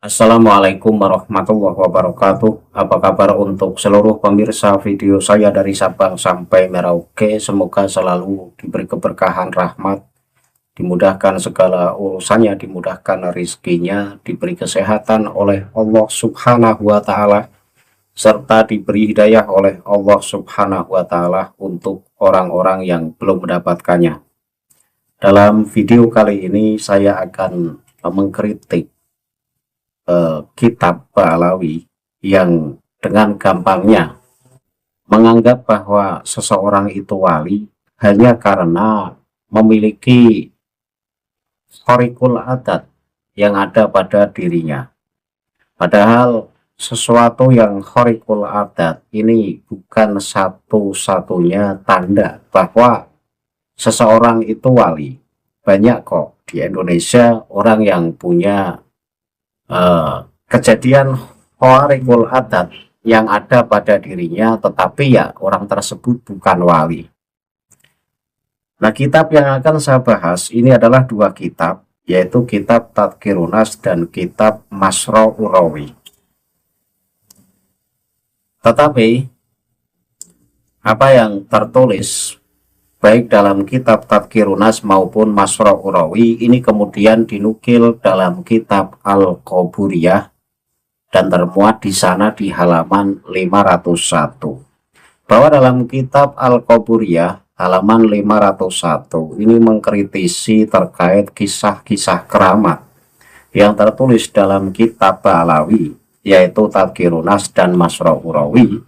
Assalamualaikum warahmatullahi wabarakatuh. Apa kabar untuk seluruh pemirsa video saya dari Sabang sampai Merauke? Semoga selalu diberi keberkahan rahmat, dimudahkan segala urusannya, dimudahkan rezekinya, diberi kesehatan oleh Allah Subhanahu wa Ta'ala, serta diberi hidayah oleh Allah Subhanahu wa Ta'ala untuk orang-orang yang belum mendapatkannya. Dalam video kali ini saya akan mengkritik kitab Ba'alawi yang dengan gampangnya menganggap bahwa seseorang itu wali hanya karena memiliki khariqul adat yang ada pada dirinya. Padahal sesuatu yang khariqul adat ini bukan satu-satunya tanda bahwa seseorang itu wali. Banyak kok di Indonesia orang yang punya kejadian khariqul adat yang ada pada dirinya, tetapi ya orang tersebut bukan wali. Nah, kitab yang akan saya bahas ini adalah dua kitab, yaitu kitab Tadhkirun Nas dan kitab Masra'ur Rawi. Tetapi apa yang tertulis baik dalam kitab Tadhkirun Nas maupun Masra'ur Rawi ini kemudian dinukil dalam kitab Al-Qaburiyah dan termuat di sana di halaman 501. Bahwa dalam kitab Al-Qaburiyah halaman 501 ini mengkritisi terkait kisah-kisah keramat yang tertulis dalam kitab Ba'alawi, yaitu Tadhkirun Nas dan Masra'ur Rawi,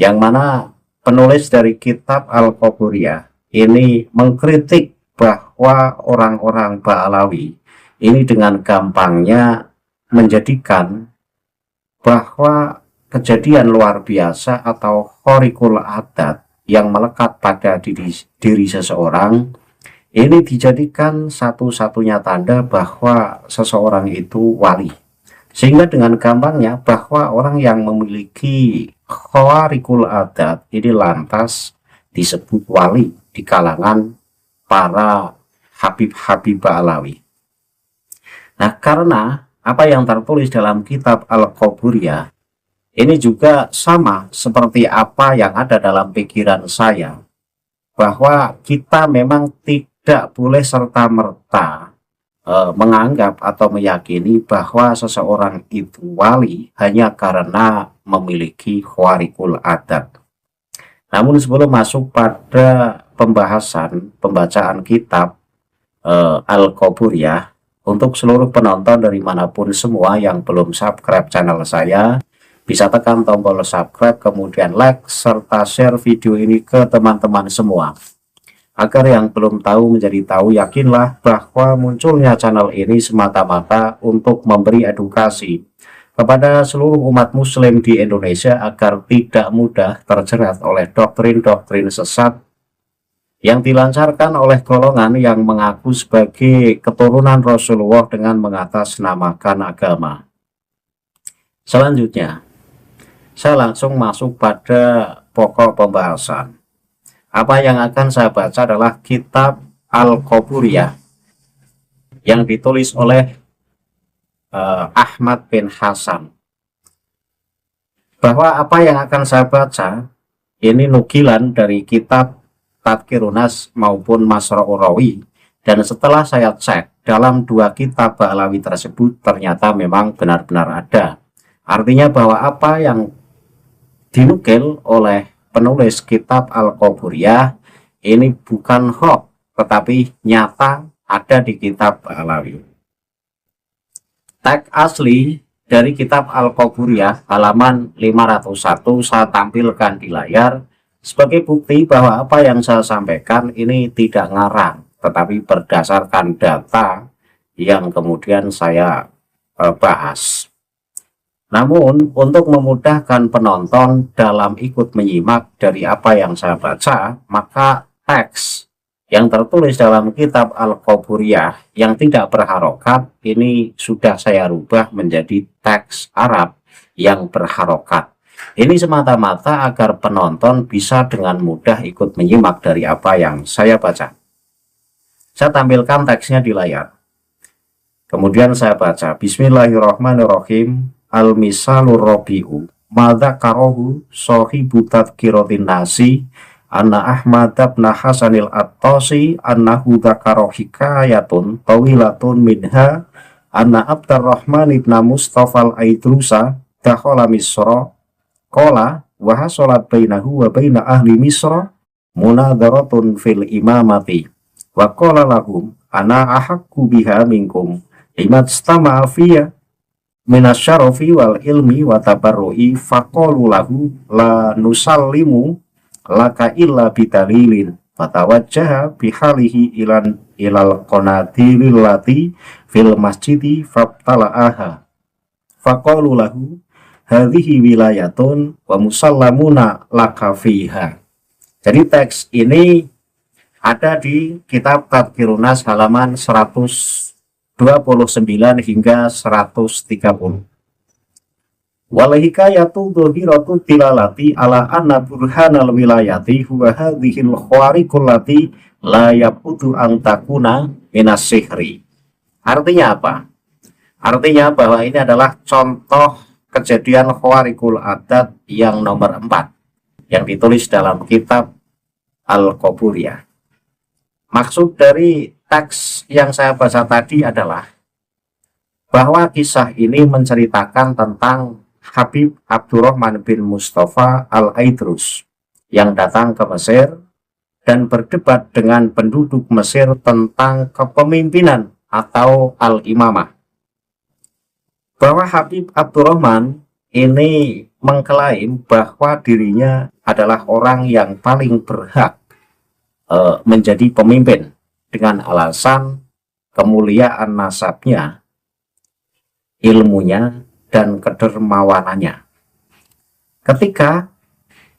yang mana penulis dari kitab Al-Qaburiyah ini mengkritik bahwa orang-orang Ba'alawi ini dengan gampangnya menjadikan bahwa kejadian luar biasa atau khariqul adat yang melekat pada diri seseorang ini dijadikan satu-satunya tanda bahwa seseorang itu wali. Sehingga dengan gampangnya bahwa orang yang memiliki khariqul adat ini lantas disebut wali di kalangan para Habib-Habib Ba'alawi. Nah, karena apa yang tertulis dalam kitab Al-Qaburiyah ini juga sama seperti apa yang ada dalam pikiran saya, bahwa kita memang tidak boleh serta-merta menganggap atau meyakini bahwa seseorang itu wali hanya karena memiliki khariqul adat. Namun sebelum masuk pada pembacaan kitab Al-Qaburiyah, untuk seluruh penonton dari manapun semua yang belum subscribe channel saya, bisa tekan tombol subscribe, kemudian like, serta share video ini ke teman-teman semua. Agar yang belum tahu menjadi tahu, yakinlah bahwa munculnya channel ini semata-mata untuk memberi edukasi kepada seluruh umat muslim di Indonesia agar tidak mudah terjerat oleh doktrin-doktrin sesat yang dilancarkan oleh golongan yang mengaku sebagai keturunan Rasulullah dengan mengatasnamakan agama. Selanjutnya, saya langsung masuk pada pokok pembahasan. Apa yang akan saya baca adalah kitab Al-Qaburiyah yang ditulis oleh Ahmad bin Hasan. Bahwa apa yang akan saya baca ini nukilan dari kitab Tadhkirun Nas maupun Masra'ur Rawi, dan setelah saya cek dalam dua kitab Ba'alawi tersebut ternyata memang benar-benar ada. Artinya bahwa apa yang dinukil oleh penulis kitab Al-Qaburiyah ini bukan hoax, tetapi nyata ada di kitab Ba'alawi. Teks asli dari kitab Al-Qaburiyah halaman 501 saya tampilkan di layar sebagai bukti bahwa apa yang saya sampaikan ini tidak ngarang, tetapi berdasarkan data yang kemudian saya bahas. Namun untuk memudahkan penonton dalam ikut menyimak dari apa yang saya baca, maka teks yang tertulis dalam kitab Al-Qaburiyah yang tidak berharokat ini sudah saya rubah menjadi teks Arab yang berharokat. Ini semata-mata agar penonton bisa dengan mudah ikut menyimak dari apa yang saya baca. Saya tampilkan teksnya di layar. Kemudian saya baca, Bismillahirrahmanirrahim, Al-Misalur Rabi'u, Madza karohu sohibu tadkiratin nasi, Anna Ahmad ibn Hasanil At-Tasi, Annahu dzakara hikayatun tawilatun minha, Anna Abdurrahman ibn Mustafa al-Aidrusa, dakhala Misra, qala wa hasalat bainahu wa baina ahli Misra, munadharatun fil imamati, wa qala lahum, ana ahaqqu biha minkum, limat stama'a fiyya minasyarafi wal ilmi wa tabarru'i, faqalu lahu la nusallimu laka illa bidalilin, fatawajjaha bihalihi ilal qanatilil lati fil masjidi fabtala'aha, faqalu lahu hadhihi wilayatun wa musallamuna laka fiha. Jadi teks ini ada di kitab Tadhkirunas halaman 129 hingga 130. Wal hikayatu dhahiratu tilalati ala anna burhanal wilayati huwa hadhil khawariqul lati la yabudu an takuna minas sihri. Artinya apa? Artinya bahwa ini adalah contoh kejadian khawariqul adat yang nomor 4 yang ditulis dalam kitab Al-Qaburiyah. Maksud dari teks yang saya baca tadi adalah bahwa kisah ini menceritakan tentang Habib Abdurrahman bin Mustafa al-Aidrus yang datang ke Mesir dan berdebat dengan penduduk Mesir tentang kepemimpinan atau al-imamah. Bahwa Habib Abdurrahman ini mengklaim bahwa dirinya adalah orang yang paling berhak menjadi pemimpin dengan alasan kemuliaan nasabnya, ilmunya, dan kedermawanannya. Ketika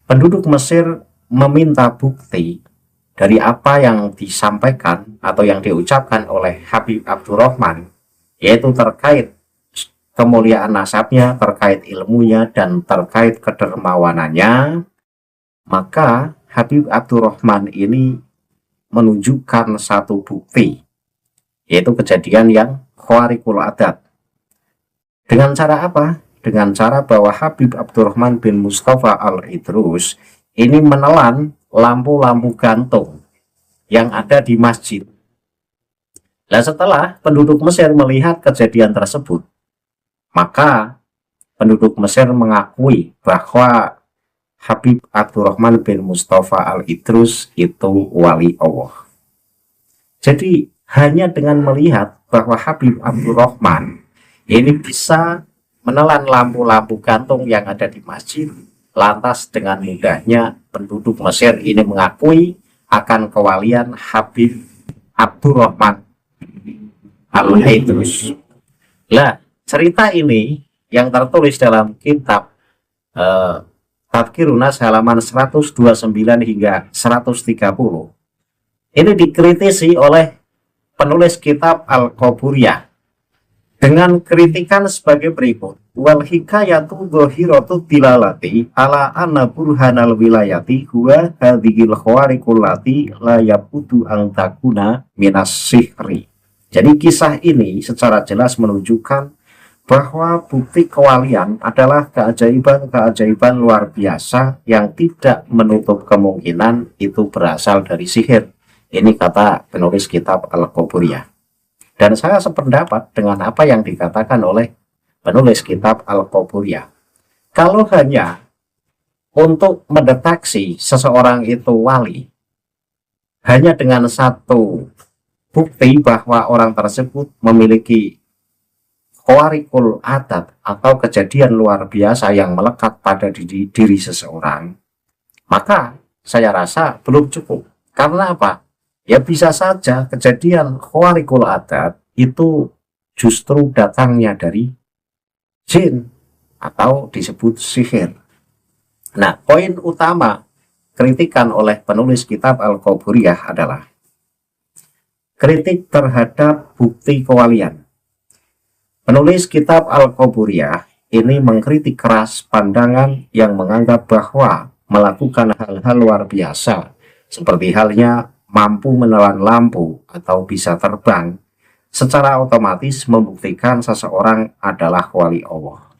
penduduk Mesir meminta bukti dari apa yang disampaikan atau yang diucapkan oleh Habib Abdurrahman, yaitu terkait kemuliaan nasabnya, terkait ilmunya, dan terkait kedermawanannya, maka Habib Abdurrahman ini menunjukkan satu bukti, yaitu kejadian yang khawariqul adat. Dengan cara apa? Dengan cara bahwa Habib Abdurrahman bin Mustafa al-Idrus ini menelan lampu-lampu gantung yang ada di masjid. Nah, setelah penduduk Mesir melihat kejadian tersebut, maka penduduk Mesir mengakui bahwa Habib Abdurrahman bin Mustafa al-Idrus itu wali Allah. Jadi hanya dengan melihat bahwa Habib Abdurrahman ini bisa menelan lampu-lampu gantung yang ada di masjid, lantas dengan mudahnya penduduk Mesir ini mengakui akan kewalian Habib Abdurrahman al-Idrus. Nah, cerita ini yang tertulis dalam kitab Tadhkirunas halaman 129 hingga 130 ini dikritisi oleh penulis kitab Al-Qaburiyah dengan kritikan sebagai berikut. Wal hikayatu dhahiratu tilalati ala anna burhanal wilayati huwa hadhil khawariqul lati la yabudu an takuna minas sihri. Jadi kisah ini secara jelas menunjukkan bahwa bukti kewalian adalah keajaiban-keajaiban luar biasa yang tidak menutup kemungkinan itu berasal dari sihir. Ini kata penulis kitab Al-Qaburiyah. Dan saya sependapat dengan apa yang dikatakan oleh penulis kitab Al-Qaburiyah. Kalau hanya untuk mendeteksi seseorang itu wali, hanya dengan satu bukti bahwa orang tersebut memiliki khawariqul adat atau kejadian luar biasa yang melekat pada diri seseorang, maka saya rasa belum cukup. Karena apa? Ya bisa saja kejadian khawariqul adat itu justru datangnya dari jin atau disebut sihir. Nah, poin utama kritikan oleh penulis kitab Al-Qaburiyah adalah kritik terhadap bukti kewalian. Penulis kitab Al-Qaburiyah ini mengkritik keras pandangan yang menganggap bahwa melakukan hal-hal luar biasa seperti halnya mampu menelan lampu atau bisa terbang secara otomatis membuktikan seseorang adalah wali Allah.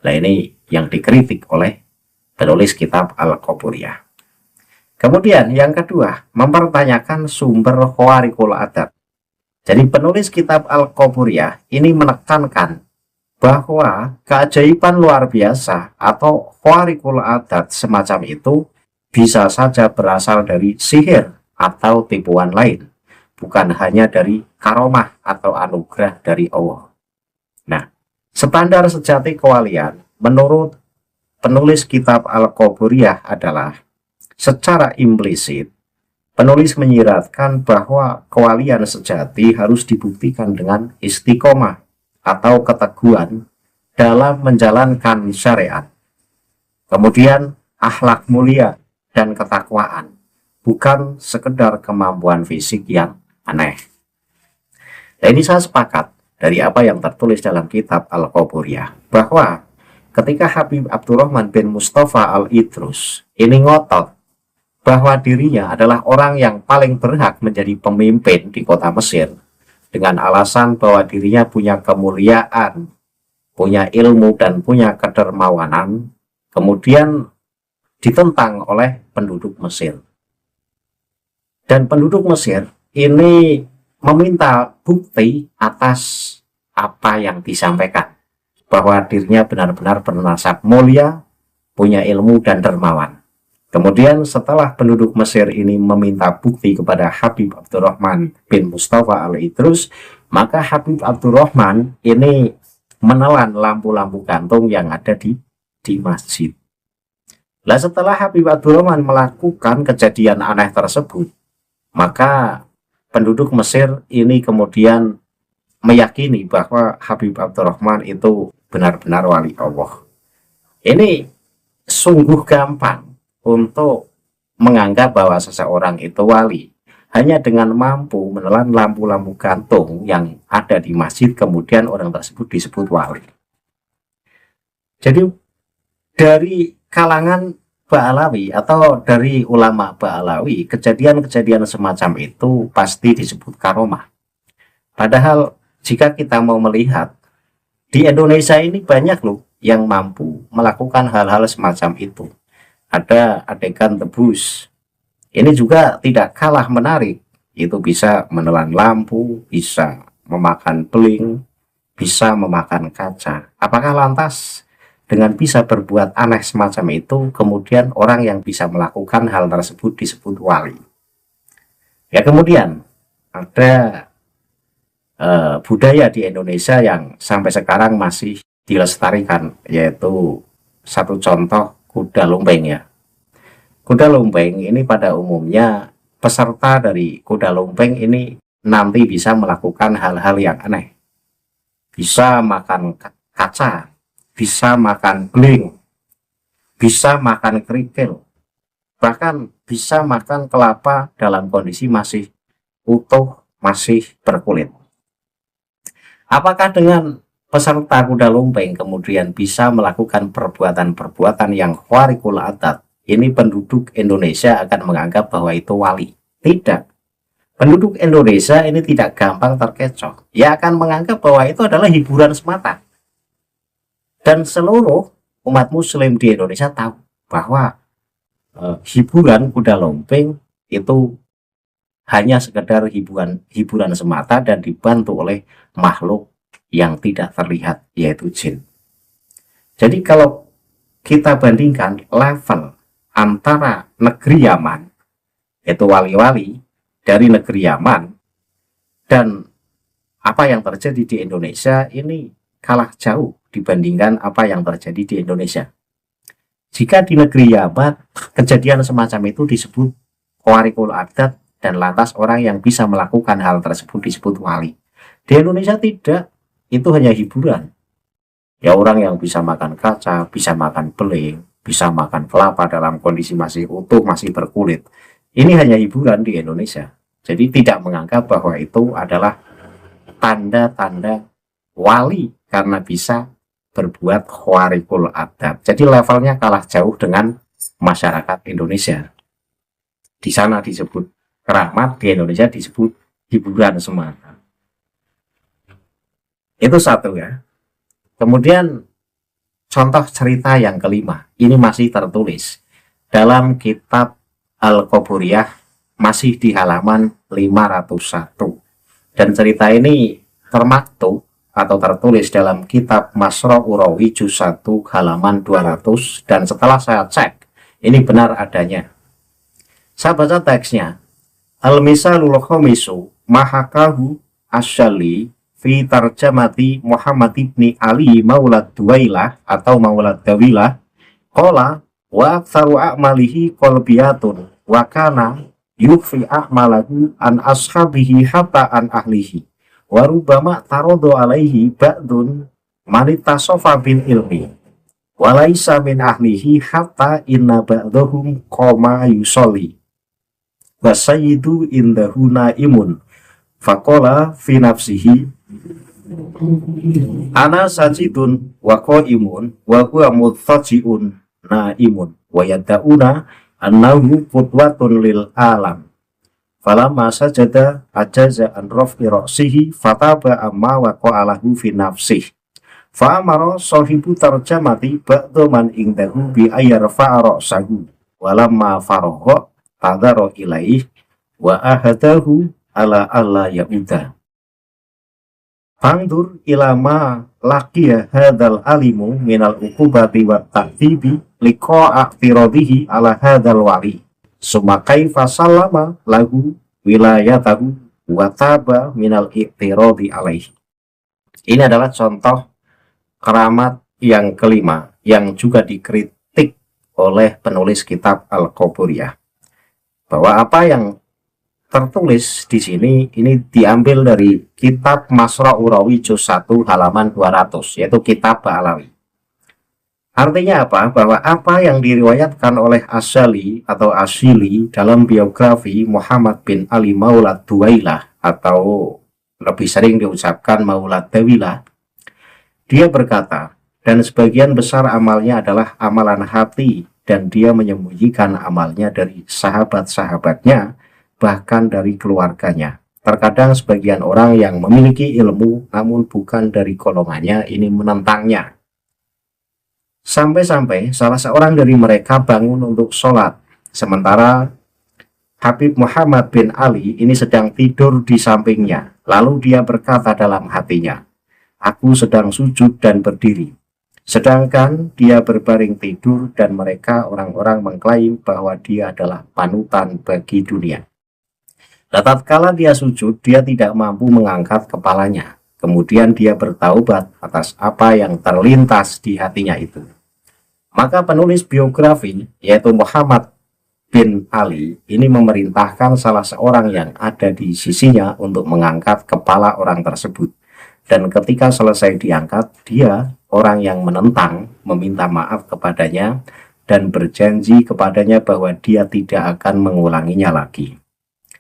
Nah, ini yang dikritik oleh penulis kitab Al-Qaburiyah. Kemudian yang kedua, mempertanyakan sumber khawarikul adat. Jadi penulis kitab Al-Qaburiyah ini menekankan bahwa keajaiban luar biasa atau khawarikul adat semacam itu bisa saja berasal dari sihir atau tipuan lain, bukan hanya dari karomah atau anugerah dari Allah. Nah, standar sejati kewalian menurut penulis kitab Al-Qaburiyah adalah secara implisit penulis menyiratkan bahwa kewalian sejati harus dibuktikan dengan istiqomah atau keteguhan dalam menjalankan syariat. Kemudian akhlak mulia dan ketakwaan, bukan sekedar kemampuan fisik yang aneh. Nah, ini saya sepakat dari apa yang tertulis dalam kitab Al-Qaburiyah, bahwa ketika Habib Abdurrahman bin Mustafa Al-Idrus ini ngotot bahwa dirinya adalah orang yang paling berhak menjadi pemimpin di kota Mesir, dengan alasan bahwa dirinya punya kemuliaan, punya ilmu, dan punya kedermawanan, kemudian ditentang oleh penduduk Mesir. Dan penduduk Mesir ini meminta bukti atas apa yang disampaikan, bahwa dirinya benar-benar bernasab mulia, punya ilmu, dan dermawan. Kemudian setelah penduduk Mesir ini meminta bukti kepada Habib Abdurrahman bin Mustafa Al-Idrus, maka Habib Abdurrahman ini menelan lampu-lampu gantung yang ada di masjid. Nah, setelah Habib Abdurrahman melakukan kejadian aneh tersebut, maka penduduk Mesir ini kemudian meyakini bahwa Habib Abdurrahman itu benar-benar wali Allah. Ini sungguh gampang untuk menganggap bahwa seseorang itu wali hanya dengan mampu menelan lampu-lampu gantung yang ada di masjid, kemudian orang tersebut disebut wali. Jadi dari kalangan Ba'alawi atau dari ulama Ba'alawi, kejadian-kejadian semacam itu pasti disebut karomah. Padahal jika kita mau melihat, di Indonesia ini banyak loh yang mampu melakukan hal-hal semacam itu. Ada adegan tebus, ini juga tidak kalah menarik. Itu bisa menelan lampu, bisa memakan beling, bisa memakan kaca. Apakah lantas dengan bisa berbuat aneh semacam itu, kemudian orang yang bisa melakukan hal tersebut disebut wali? Ya, kemudian ada budaya di Indonesia yang sampai sekarang masih dilestarikan, yaitu satu contoh kuda lumping ya. Kuda lumping ini pada umumnya peserta dari kuda lumping ini nanti bisa melakukan hal-hal yang aneh. Bisa makan kaca, bisa makan beling, bisa makan kerikil, bahkan bisa makan kelapa dalam kondisi masih utuh, masih berkulit. Apakah dengan peserta kuda lumping kemudian bisa melakukan perbuatan-perbuatan yang khawarikul adat, ini penduduk Indonesia akan menganggap bahwa itu wali? Tidak. Penduduk Indonesia ini tidak gampang terkecoh. Ia akan menganggap bahwa itu adalah hiburan semata. Dan seluruh umat muslim di Indonesia tahu bahwa hiburan kuda lumping itu hanya sekedar hiburan semata dan dibantu oleh makhluk yang tidak terlihat, yaitu jin. Jadi kalau kita bandingkan level antara negeri Yaman, yaitu wali-wali dari negeri Yaman, dan apa yang terjadi di Indonesia, ini kalah jauh dibandingkan apa yang terjadi di Indonesia. Jika di negeri Yaman kejadian semacam itu disebut khawarikul adat, dan lantas orang yang bisa melakukan hal tersebut disebut wali. Di Indonesia tidak, itu hanya hiburan. Ya, orang yang bisa makan kaca, bisa makan beling, bisa makan kelapa dalam kondisi masih utuh, masih berkulit. Ini hanya hiburan di Indonesia. Jadi tidak menganggap bahwa itu adalah tanda-tanda wali karena bisa berbuat khawarikul adat. Jadi levelnya kalah jauh dengan masyarakat Indonesia. Di sana disebut keramat, di Indonesia disebut hiburan semata. Itu satu ya. Kemudian contoh cerita yang kelima, ini masih tertulis dalam kitab Al-Qaburiyah, masih di halaman 501. Dan cerita ini termaktub atau tertulis dalam kitab Masra Urawi juz 1 halaman 200, dan setelah saya cek, ini benar adanya. Saya baca teksnya. Al-misalul khamisu mahakahu asyali fi tarjamati Muhammad ibni Ali maulad Duwailah atau maulad Dawilah qala wa aktsaru a'malihi qalbiyatun wa kana yufi a'malahu an ashabihi hatta an ahlihi wa rubbama tarodo alaihi ba'dun manitasofa bil ilmi walaisa min ahlihi hatta inna ba'dahum qoma yusolli wa sayyidu indahu naimun faqala fi nafsihi ana sajidun wa qaimun wa huwa muttaji'un naimun wa yad'una annahu qudwatun lil alam falamma sajada ajaza an raf'i ra'sihi fataba amma wa qa'alahu fi nafsihi fa amara sahibu tarjamati ba'da man indahu bi ayyarfa'a ra'sahu walamma faragha tadara ilaih wa ahadahu ala alla ya'udah. Fangdur ilama laqiya hadal alimu minal uqubati wa ta'dzibi liqa'a firadihi ala hadal wali summa kaifa sallama lahu wilayatahu wa taba minal i'tiradi alaihi. Ini adalah contoh keramat yang kelima yang juga dikritik oleh penulis kitab Al-Qaburiyah, bahwa apa yang tertulis di sini ini diambil dari kitab Masra Urawi juz 1 halaman 200, yaitu kitab Ba'alawi. Artinya apa? Bahwa apa yang diriwayatkan oleh Asyali atau Asyili dalam biografi Muhammad bin Ali Maulad Duwailah atau lebih sering diucapkan Maulad Dawilah, dia berkata, dan sebagian besar amalnya adalah amalan hati dan dia menyembunyikan amalnya dari sahabat-sahabatnya, bahkan dari keluarganya. Terkadang sebagian orang yang memiliki ilmu namun bukan dari golongannya ini menentangnya. Sampai-sampai salah seorang dari mereka bangun untuk sholat, sementara Habib Muhammad bin Ali ini sedang tidur di sampingnya. Lalu dia berkata dalam hatinya, "Aku sedang sujud dan berdiri." Sedangkan dia berbaring tidur dan mereka orang-orang mengklaim bahwa dia adalah panutan bagi dunia. Tatkala dia sujud, dia tidak mampu mengangkat kepalanya. Kemudian dia bertaubat atas apa yang terlintas di hatinya itu. Maka penulis biografi, yaitu Muhammad bin Ali, ini memerintahkan salah seorang yang ada di sisinya untuk mengangkat kepala orang tersebut. Dan ketika selesai diangkat, dia, orang yang menentang, meminta maaf kepadanya dan berjanji kepadanya bahwa dia tidak akan mengulanginya lagi.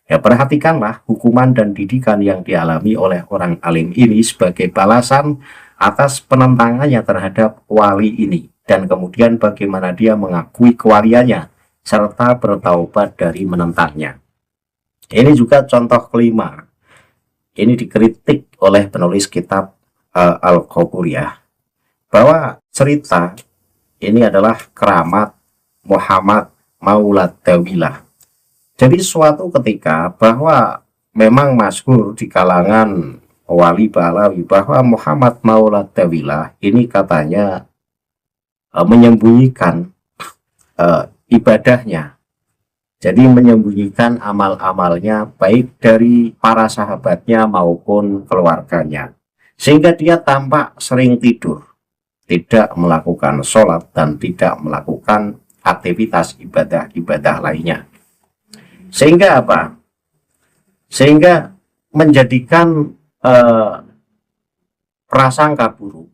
Ya, perhatikanlah hukuman dan didikan yang dialami oleh orang alim ini sebagai balasan atas penentangannya terhadap wali ini, dan kemudian bagaimana dia mengakui kewaliannya serta bertaubat dari menentangnya. Ini juga contoh kelima. Ini dikritik oleh penulis kitab Al-Qaburiyah, bahwa cerita ini adalah keramat Muhammad Maulad Dawilah. Jadi suatu ketika bahwa memang masyhur di kalangan wali Ba'alawi bahwa Muhammad Maulad Dawilah ini katanya menyembunyikan ibadahnya. Jadi menyembunyikan amal-amalnya baik dari para sahabatnya maupun keluarganya. Sehingga dia tampak sering tidur, tidak melakukan sholat dan tidak melakukan aktivitas ibadah-ibadah lainnya. Sehingga apa? Sehingga menjadikan prasangka buruk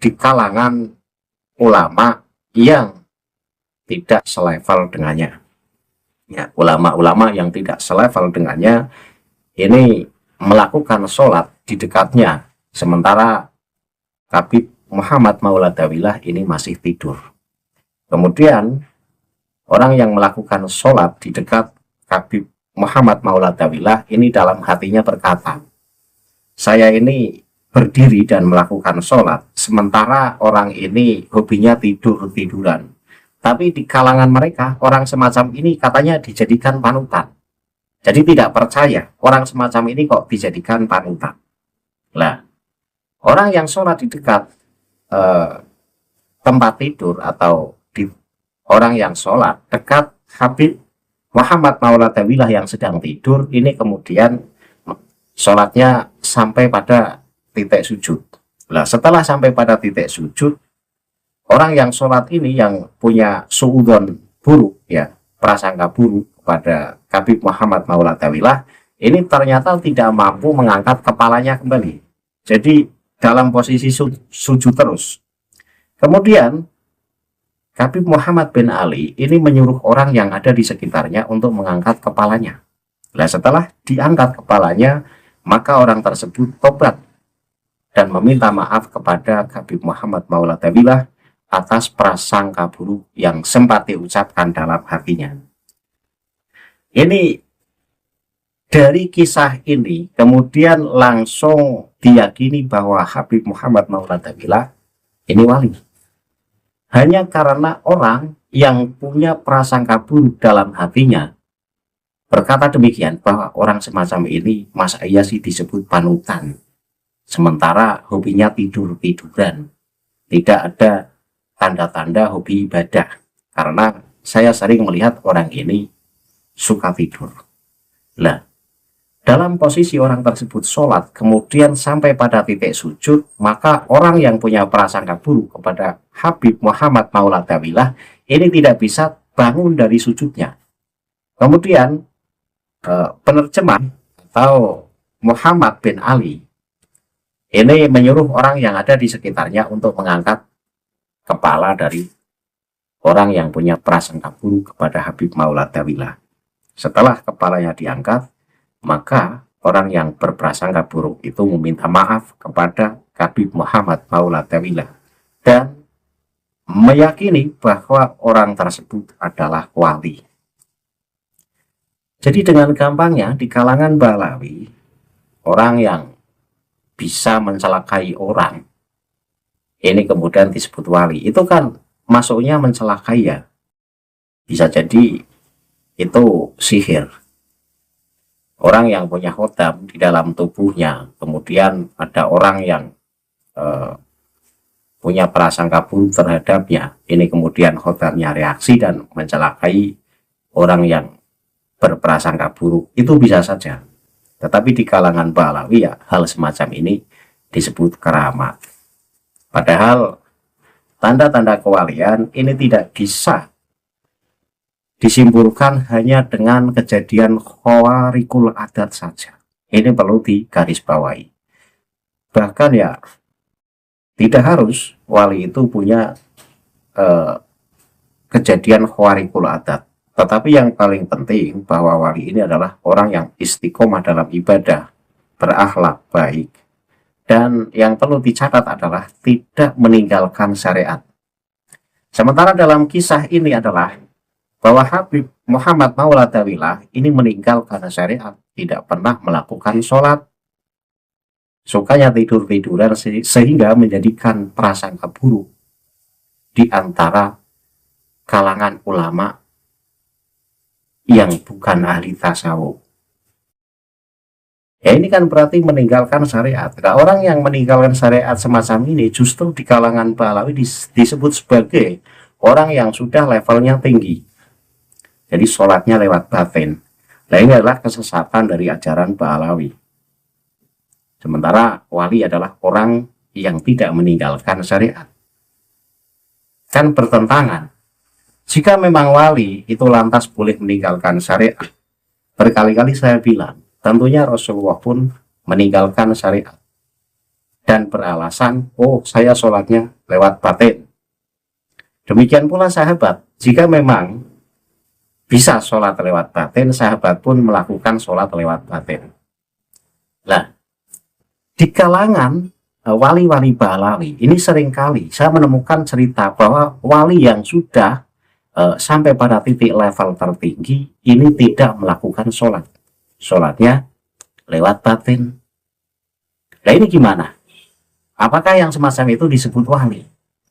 di kalangan ulama yang tidak selevel dengannya. Ya, ulama-ulama yang tidak selevel dengannya ini melakukan sholat di dekatnya, sementara Habib Muhammad Maulad Dawilah ini masih tidur. Kemudian orang yang melakukan sholat di dekat Habib Muhammad Maulad Dawilah ini dalam hatinya berkata, saya ini berdiri dan melakukan sholat, sementara orang ini hobinya tidur-tiduran. Tapi di kalangan mereka, orang semacam ini katanya dijadikan panutan. Jadi tidak percaya orang semacam ini kok dijadikan panutan. Lah, orang yang sholat di dekat tempat tidur atau di orang yang sholat dekat Habib Muhammad Maulatawilah yang sedang tidur, ini kemudian sholatnya sampai pada titik sujud. Nah, setelah sampai pada titik sujud, orang yang sholat ini yang punya suudzon buruk, ya, prasangka buruk kepada Habib Muhammad Maulatawilah, ini ternyata tidak mampu mengangkat kepalanya kembali. Jadi dalam posisi sujud terus. Kemudian Habib Muhammad bin Ali ini menyuruh orang yang ada di sekitarnya untuk mengangkat kepalanya. Nah, setelah diangkat kepalanya, maka orang tersebut tobat dan meminta maaf kepada Habib Muhammad Maulatawilah atas prasangka buruk yang sempat diucapkan dalam hatinya. Ini dari kisah ini kemudian langsung diyakini bahwa Habib Muhammad Maulatawilah ini wali. Hanya karena orang yang punya prasangka buruk dalam hatinya berkata demikian, bahwa orang semacam ini masa iya sih disebut panutan, sementara hobinya tidur-tiduran, tidak ada tanda-tanda hobi ibadah. Karena saya sering melihat orang ini suka tidur. Lah, dalam posisi orang tersebut sholat, kemudian sampai pada titik sujud, maka orang yang punya prasangka buruk kepada Habib Muhammad Maulatawilah ini tidak bisa bangun dari sujudnya. Kemudian penerjemah atau Muhammad bin Ali ini menyuruh orang yang ada di sekitarnya untuk mengangkat kepala dari orang yang punya prasangka buruk kepada Habib Maulatawilah. Setelah kepalanya diangkat, maka orang yang berprasangka buruk itu meminta maaf kepada Habib Muhammad Maulatawilah dan meyakini bahwa orang tersebut adalah wali. Jadi dengan gampangnya di kalangan Balawi, orang yang bisa mencelakai orang ini kemudian disebut wali. Itu kan masuknya mencelakai, ya. Bisa jadi itu sihir. Orang yang punya khotam di dalam tubuhnya, kemudian ada orang yang punya prasangka buruk terhadapnya, ini kemudian khotamnya reaksi dan mencelakai orang yang berprasangka buruk, itu bisa saja. Tetapi di kalangan Balawi, ya, hal semacam ini disebut keramat. Padahal tanda-tanda kewalian ini tidak bisa disimpulkan hanya dengan kejadian khawarikul adat saja. Ini perlu digarisbawahi. Bahkan, ya, tidak harus wali itu punya kejadian khawarikul adat. Tetapi yang paling penting bahwa wali ini adalah orang yang istiqomah dalam ibadah, berakhlak baik. Dan yang perlu dicatat adalah tidak meninggalkan syariat. Sementara dalam kisah ini adalah bahwa Habib Muhammad Maulatawilah ini meninggal karena syariat, tidak pernah melakukan sholat, sukanya tidur-tiduran sehingga menjadikan prasangka buruk di antara kalangan ulama yang bukan ahli tasawuf. Ya, ini kan berarti meninggalkan syariat. Nah, orang yang meninggalkan syariat semacam ini justru di kalangan Balawi disebut sebagai orang yang sudah levelnya tinggi. Jadi sholatnya lewat batin. Nah, ini adalah kesesatan dari ajaran Balawi. Sementara wali adalah orang yang tidak meninggalkan syariat. Kan bertentangan. Jika memang wali itu lantas boleh meninggalkan syariat, berkali-kali saya bilang, tentunya Rasulullah pun meninggalkan syariat dan beralasan, oh, saya sholatnya lewat batin. Demikian pula sahabat, jika memang bisa sholat lewat batin, sahabat pun melakukan sholat lewat batin. Nah, di kalangan wali-wali Balawi ini seringkali saya menemukan cerita bahwa wali yang sudah sampai pada titik level tertinggi ini tidak melakukan sholat, sholatnya lewat batin. Nah ini gimana? Apakah yang semacam itu disebut wali?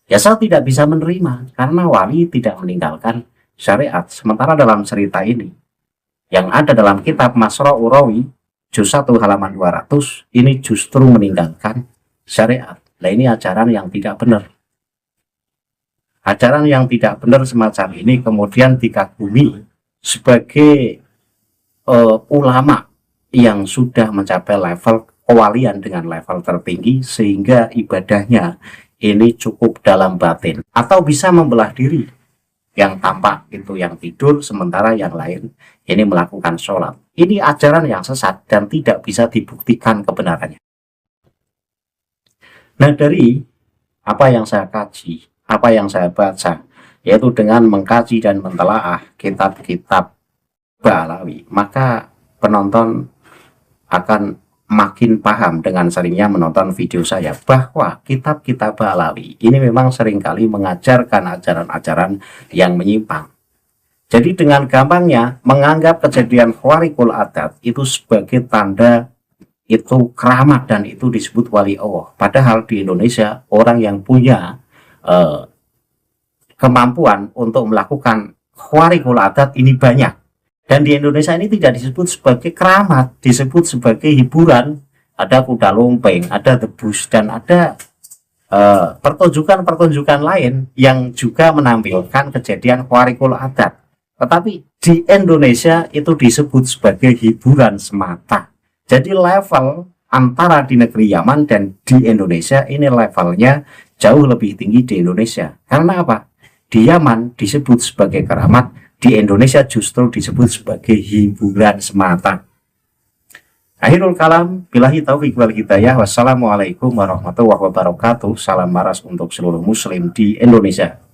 Ya saya tidak bisa menerima karena wali tidak meninggalkan syariat. Sementara dalam cerita ini yang ada dalam kitab Masra Urawi juz 1 halaman 200 ini justru meninggalkan syariat. Nah ini ajaran yang tidak benar. Ajaran yang tidak benar semacam ini kemudian dikagumi sebagai ulama yang sudah mencapai level kewalian dengan level tertinggi sehingga ibadahnya ini cukup dalam batin atau bisa membelah diri, yang tampak itu yang tidur sementara yang lain ini melakukan sholat. Ini ajaran yang sesat dan tidak bisa dibuktikan kebenarannya. Nah dari apa yang saya kaji, apa yang saya baca, yaitu dengan mengkaji dan mentelaah kitab-kitab Ba'alawi, maka penonton akan makin paham dengan seringnya menonton video saya bahwa kitab-kitab Ba'alawi ini memang seringkali mengajarkan ajaran-ajaran yang menyimpang. Jadi dengan gampangnya menganggap kejadian khawariqul adat itu sebagai tanda itu keramat dan itu disebut wali Allah. Padahal di Indonesia orang yang punya kemampuan untuk melakukan khawariqul adat ini banyak. Dan di Indonesia ini tidak disebut sebagai keramat, disebut sebagai hiburan. Ada kuda lumping, ada debus, dan ada pertunjukan-pertunjukan lain yang juga menampilkan kejadian khawariqul adat. Tetapi di Indonesia itu disebut sebagai hiburan semata. Jadi level antara di negeri Yaman dan di Indonesia ini levelnya jauh lebih tinggi di Indonesia. Karena apa? Di Yaman disebut sebagai keramat, di Indonesia justru disebut sebagai hiburan semata. Akhirul kalam, billahi taufiq wal hidayah. Wassalamualaikum warahmatullahi wabarakatuh. Salam maras untuk seluruh muslim di Indonesia.